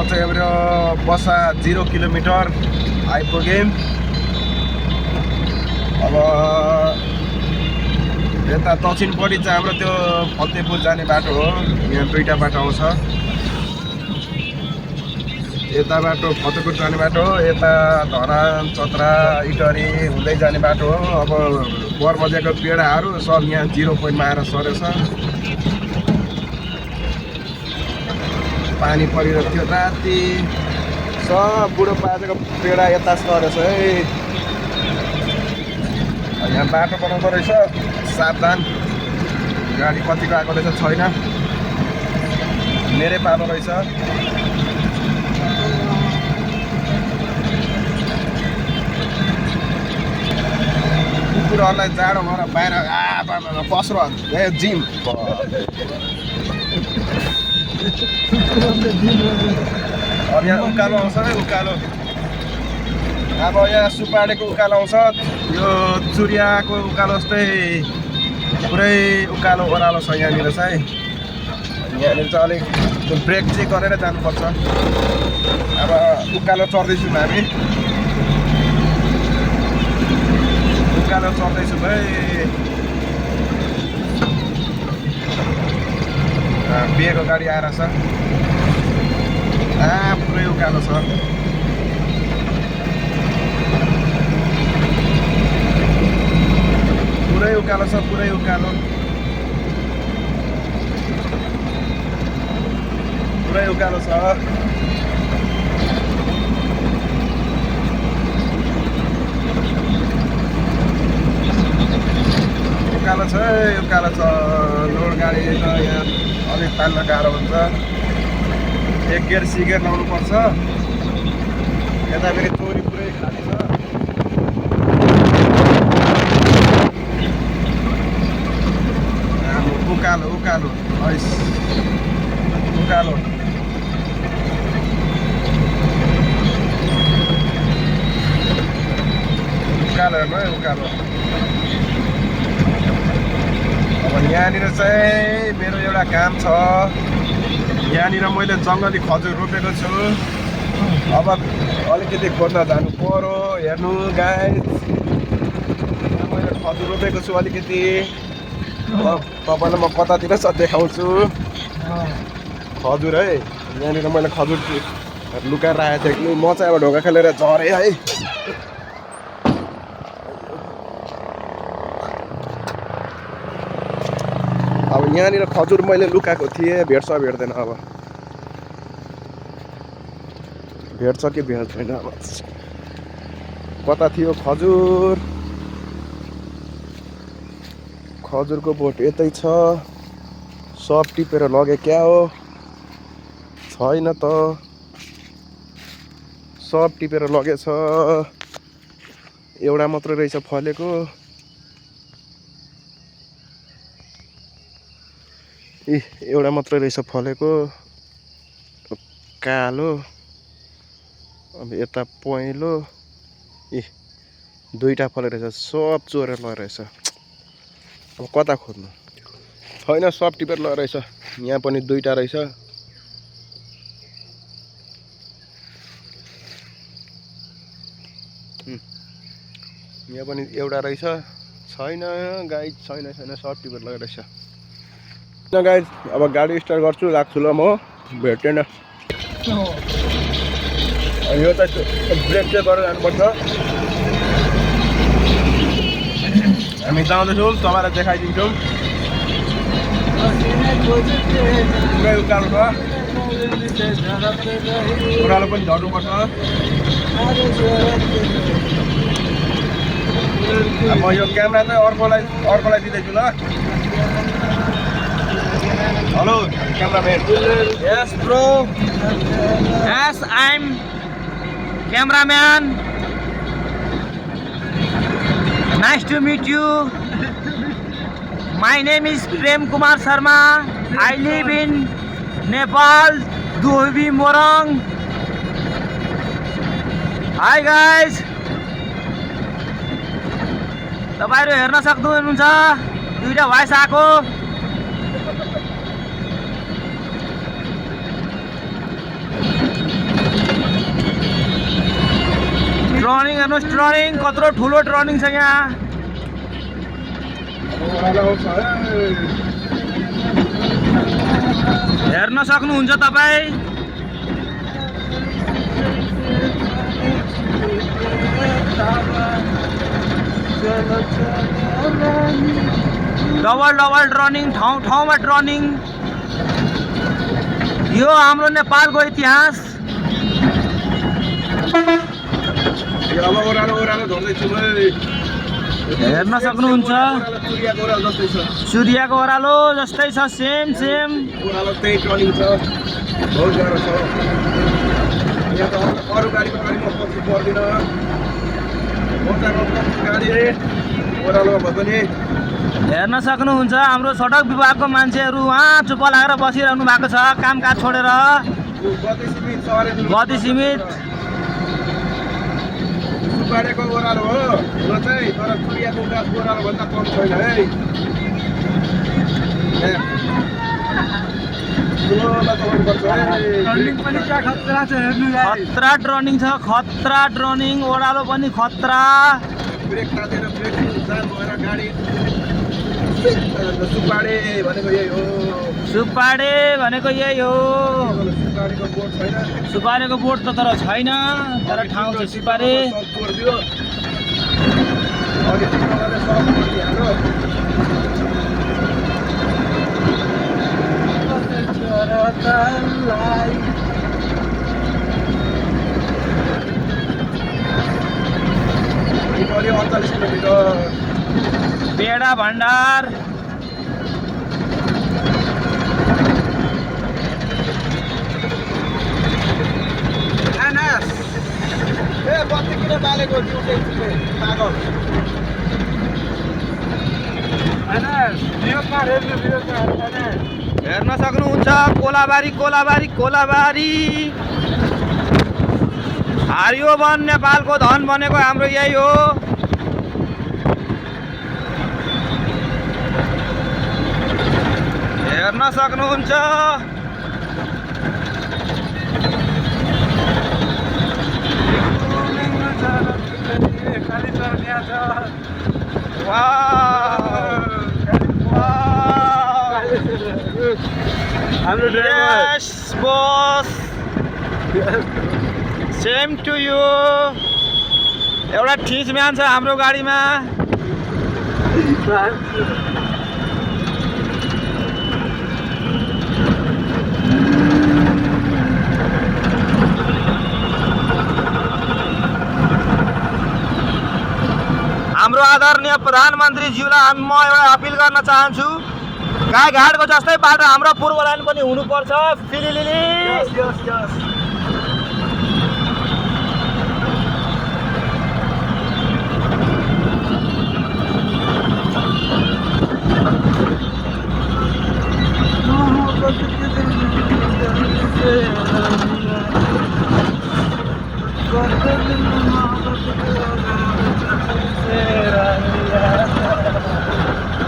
चाहिँ हाम्रो बसा 0 किलोमिटर आइपुग्यौँ। अब यता दक्षिणपट्टि चाहिँ हाम्रो त्यो फतेपुर जाने बाटो हो। यहाँ दुईटा बाटो आउँछ। यता बाटो फतेपुर जाने बाटो हो, यता धरान चतरा इटरी हुँदै जाने बाटो हो। अब बरमझ्याको पेडाहरू सब यहाँ 0 पोइन्टमा आएर सरेछ। पानी परिरहेको थियो राति, सब बुढो पाजेको पेडा यता सरेछ है। यहाँ बाटो बनाउँदो रहेछ, सावधान। गाडी कतिको आएको रहेछ छैन, मेरै पालो रहेछ। कुकुरहरूलाई जाडो भएर बाहिर पस्रो जिम। अब यहाँ उकालो आउँछ है, उकालो। अब यहाँ सुपाडेको उकालो आउँछ, यो चुरियाको उकालो जस्तै पुरै उकालो ओह्रालो छ यहाँनिर चाहिँ। यहाँनिर चाहिँ अलिक ब्रेक चाहिँ गरेर जानुपर्छ। अब उकालो चढ्दैछौँ हामी, उकालो चढ्दैछु भाइ। बिहेको गाडी आएर छ, पुरै उकालो छ। पुरै उकालो छ, पुरै उकालो, पुरै उकालो छ। उकालो छ, उकालो छ। लोड गाडी त यहाँ अलिक तान्न गाह्रो हुन्छ। एक गेयर सिगेर लाउनु पर्छ। यता फेरि चोरी पुरै खाली छ। उकालो उकालो हैस, उकालो। उकालो हेर्नु है, उकालो। अब यहाँनिर चाहिँ मेरो एउटा काम छ। यहाँनिर मैले जङ्गली खजुर रोपेको छु। अब अलिकति खोज्न जानु पर्यो। हेर्नु गाइस, मैले खजुर रोपेको छु अलिकति। तपाईँलाई म कतातिर छ देखाउँछु। खजुर है, यहाँनिर मैले खजुर लुकाएर राखेको थिएँ कि म चाहिँ अब ढोका खेलेर झरेँ है। अब यहाँनिर खजुर मैले लुकाएको थिएँ, भेट्छ भेट्दैन। अब भेट्छ कि भेट्दैन। अब कता थियो खजुर? खजुरको बोट यतै छ। सब टिपेर लगे क्या हो? छैन त, सब टिपेर लगेछ। एउटा मात्रै रहेछ फलेको। एउटा मात्रै रहेछ फलेको, कालो। अब यता पहेँलो। दुईटा फलेको रहेछ, सब चोरेर लगेको रहेछ। अब कता खोज्नु? छैन, सब टिपेर लगेको रहेछ। यहाँ पनि दुईटा रहेछ। यहाँ पनि एउटा रहेछ। छैन गाइस, छैन छैन, सब टिपेर लगेको रहेछ। गाइस अब गाडी स्टार्ट गर्छु, राख्छु ल म। भेटेन यो त ब्रेक चाहिँ गरेर जानुपर्छ। हामी जाँदैछौँ, तपाईँलाई देखाइदिन्छौँ। पुरै उकालो छ, ओह्रालो पनि झर्नुपर्छ। म यो क्यामेरा चाहिँ अर्कोलाई दिँदैछु ल। Hello cameraman. Yes, bro. Yes, I'm cameraman. Nice to meet you. My name is Prem Kumar Sharma. I live in Nepal, Duhbi Morang. Hi guys. तपाईहरु हेर्न सक्नुहुन्छ दुईटा भोइस आको। हेर्नुहोस् टर्निङ कत्रो ठुलो टर्निङ छ यहाँ ओह्रालो आउँछ है हेर्न सक्नुहुन्छ तपाईँ डबल डबल टर्निङ ठाउँ ठाउँमा टर्निङ यो हाम्रो नेपालको इतिहास अब ओह्रालो झर्दैछु हेर्न सक्नुहुन्छ सूर्यको ओह्रालो जस्तै छ सूर्यको ओह्रालो जस्तै छ सेम ओह्रालो त्यही टर्निङ छ बहुत गाह्रो छ यहाँ त अरू गाडीको गाडी म पछि पर्दिनँ गाडी ओह्रालोमा भए पनि हेर्न सक्नुहुन्छ हाम्रो सडक विभागको मान्छेहरू उहाँ चुप्प लागेर बसिरहनु भएको छ कामकाज छोडेर गति सीमित सुपाडेको ओह्रालो हो र चाहिँ तर सूर्यको ओह्रालो भन्दा कम छैन है खतरा टर्निङ छ खतरा टर्निङ ओह्रालो पनि खतरा ब्रेक तातेर ब्रेक जाम भएर गाडी सुपाडे भनेको यही हो सुपाडे भनेको यही हो सुपाडेको बोर्ड छैन सुपारेको बोर्ड त तर छैन तर ठाउँ छ सुपारे सब छोडिदियो अघि तिनीहरूले सब छोडिहाल्यो गऱ्यो 48 किलोमिटर पेडा भण्डार ए बत्ती किन बालेको जिउले पागल हेर्न सक्नुहुन्छ कोलाबारी हरियो वन नेपालको धन बनेको हाम्रो यही हो हेर्न सक्नुहुन्छ हाम्रो Yes, boss. Same to you. एउटा ठिस म्यान छ हाम्रो गाडीमा हाम्रो आदरणीय प्रधानमन्त्रीज्यूलाई म एउटा अपिल गर्न चाहन्छु गाईघाटको जस्तै बाटो हाम्रो पूर्व लाइन पनि हुनुपर्छ फिलिलिली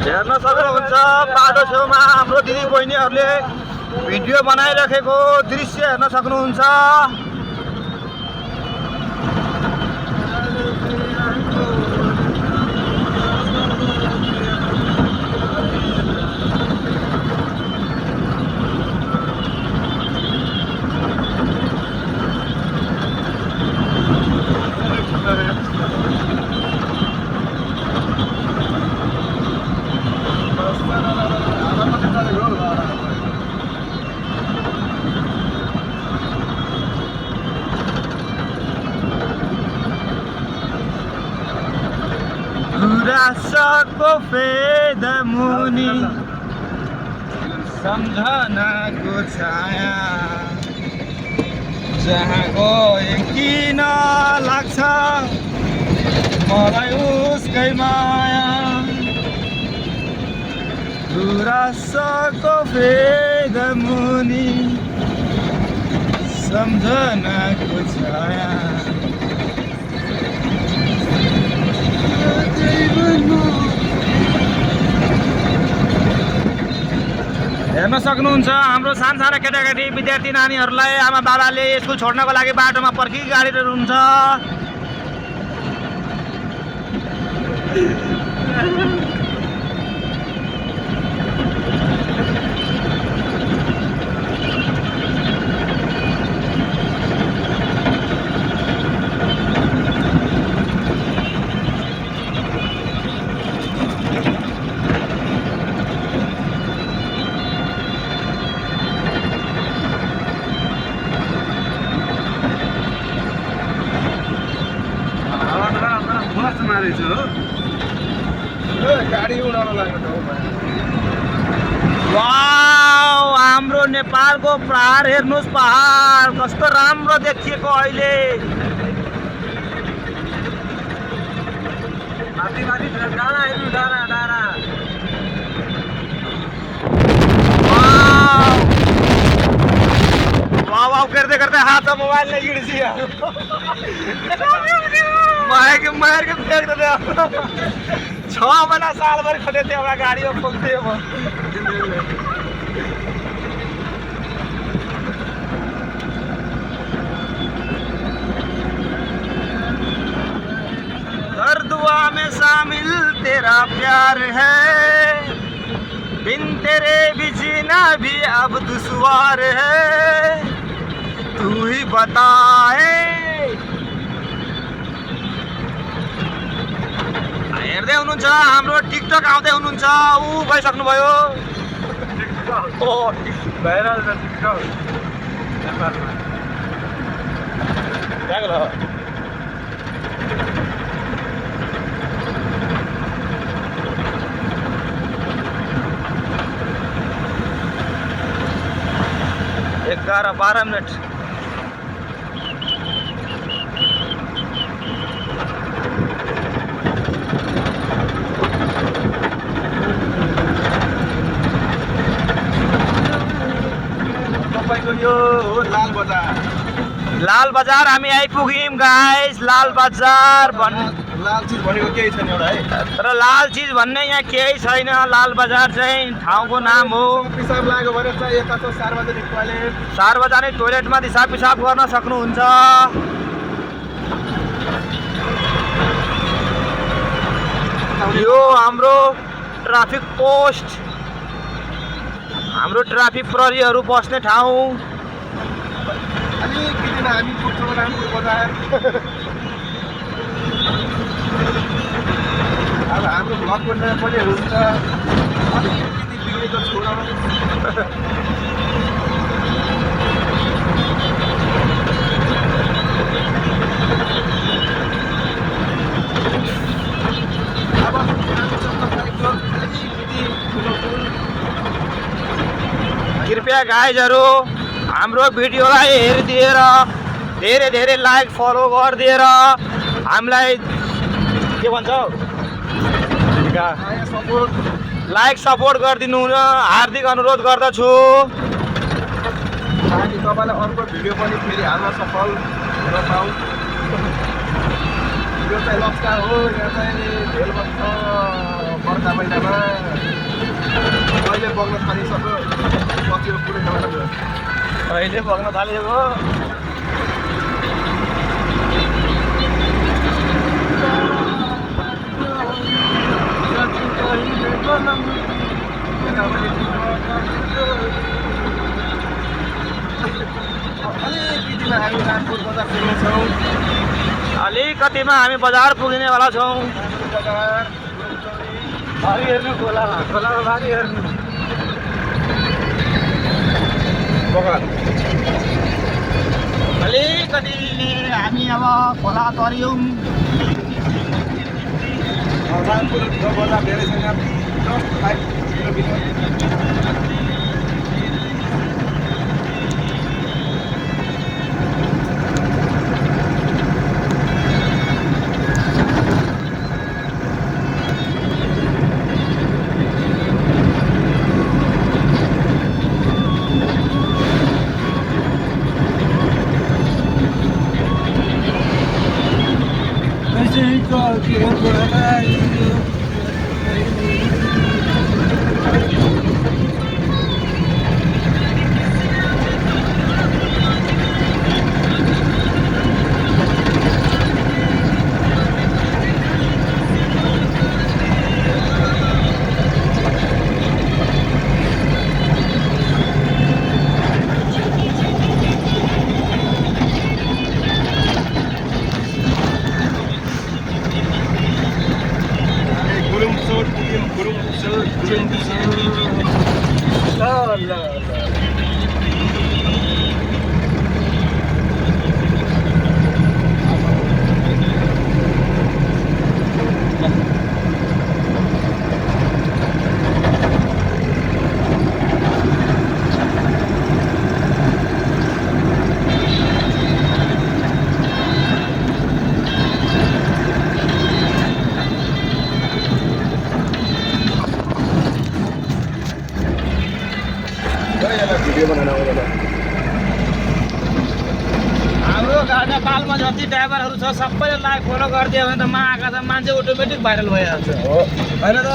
हेर्न सक्नुहुन्छ बाटो छेउमा हाम्रो दिदी बहिनीहरूले भिडियो बनाइराखेको दृश्य हेर्न सक्नुहुन्छ गुराँसको फेद मुनि सम्झनाको छाया जहाँ गए किन लाग्छ मलाई उसकै माया गुराँसको फेद मुनि सम्झनाको छाया हेर्न सक्नुहुन्छ हाम्रो साना केटाकेटी विद्यार्थी नानीहरूलाई आमा बाबाले स्कुल छोड्नको लागि बाटोमा पर्खी गाडी हुन्छ गाडी उडाउन लाग्यो वाउ हाम्रो नेपालको पहाड हेर्नुहोस् पहाड कस्तो राम्रो देखिएको अहिले वाह वाह करते करते हाथ मोबाइल नहीं गिर दिया मार के फेंक देते 6 महीना साल भर खटे थे हमारा गाड़ी में खोलते हर दुआ में शामिल तेरा प्यार है बिन तेरे भी जीना भी अब दुश्वार है तू ही बताए हेर्दै हुनुहुन्छ हाम्रो टिकटक आउँदै हुनुहुन्छ ऊ गइसक्नु भयो भाइरल छ टिकटक नेपालमा 11-12 मिनट यो लाल बजार लाल बजार हामी आइपुग्यौं गाइस लाल बजार लाल चीज भनेको केही छैन एउटा है तर लाल चीज भन्ने यहाँ केही छैन लाल बजार चाहिँ ठाउँको नाम हो पिसाब लाग्यो भने चाहिँ यता छ सार्वजनिक टोयलेटमा दिसा पिसाब गर्न सक्नुहुन्छ यो हाम्रो ट्राफिक पोस्ट हाम्रो ट्राफिक प्रहरीहरू बस्ने ठाउँ अलिकति हामी पुग्छौँ रामपुर बजार अब हाम्रो भ्लग गर्ने पनि हुन्छ अलिकति बिग्रेको छोरा कृपया गाइजहरू हाम्रो भिडियोलाई हेरिदिएर धेरै धेरै लाइक फलो गरिदिएर हामीलाई के भन्छ लाइक सपोर्ट गरिदिनु हुन हार्दिक अनुरोध गर्दछु हामी तपाईँलाई अर्को भिडियो पनि फेरि हाल्न सफल हुन पाऊँ यो चाहिँ लक्ष्य हो यो चाहिँ भेल बस्छ बर्खा महिनामा अहिले बग्न थालिसक्यो पछि पुरै नभएर अहिले बग्न थालेको अलिकतिमा हामी बजार पुग्नेवाला छौँ भारी हेर्नु खोलामा भारी हेर्नु अलिकति हामी अब खोला तर्यौँ रामपुर बजार धेरै छैन जस्ट 5 किलोमिटर हाम्रो घरका पालमा जति ड्राइभरहरू छ सबैले लाइक फलो गरिदियो भने त आँखा त मान्छे अटोमेटिक भाइरल भइहाल्छ हो होइन त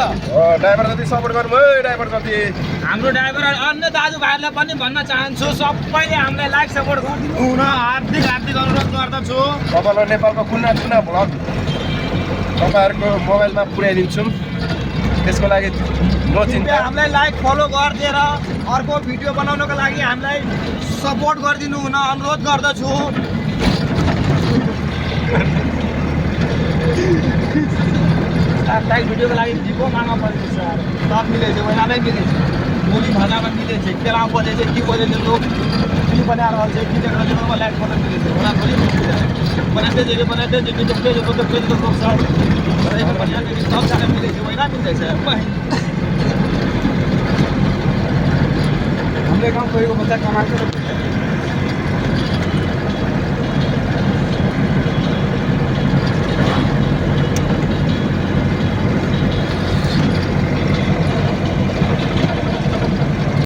ड्राइभर जति सपोर्ट गर्नु है ड्राइभर जति हाम्रो ड्राइभर अन्य दाजुभाइहरूलाई पनि भन्न चाहन्छु सबैले हामीलाई लाइक सपोर्ट गरिदिनु हुन हार्दिक हार्दिक अनुरोध गर्दछु तपाईँलाई नेपालको कुना कुना भ्लग तपाईँहरूको मोबाइलमा पुर्याइदिन्छौँ त्यसको लागि नो चिन्ता हामीलाई लाइक फलो गरिदिएर अर्को भिडियो बनाउनको लागि हामीलाई सपोर्ट गरिदिनु हुन अनुरोध गर्दछु लाइक भिडियोको लागि भिडियो माग्न पर्ने सर सब मिलेछ पहिला नै मिलेछ मुली भाजामा मिलेछ केला बजेछ कि बजेछ लोग की बना रहल छै की देख रहल छै लाइक फलो मिलेछ ओना थोड़ी बनाते जे तो लोग सब बढ़िया सब सारा मिलेछ पहिला मिल जाइ छै हमरे गाँव कोई को बच्चा कमा के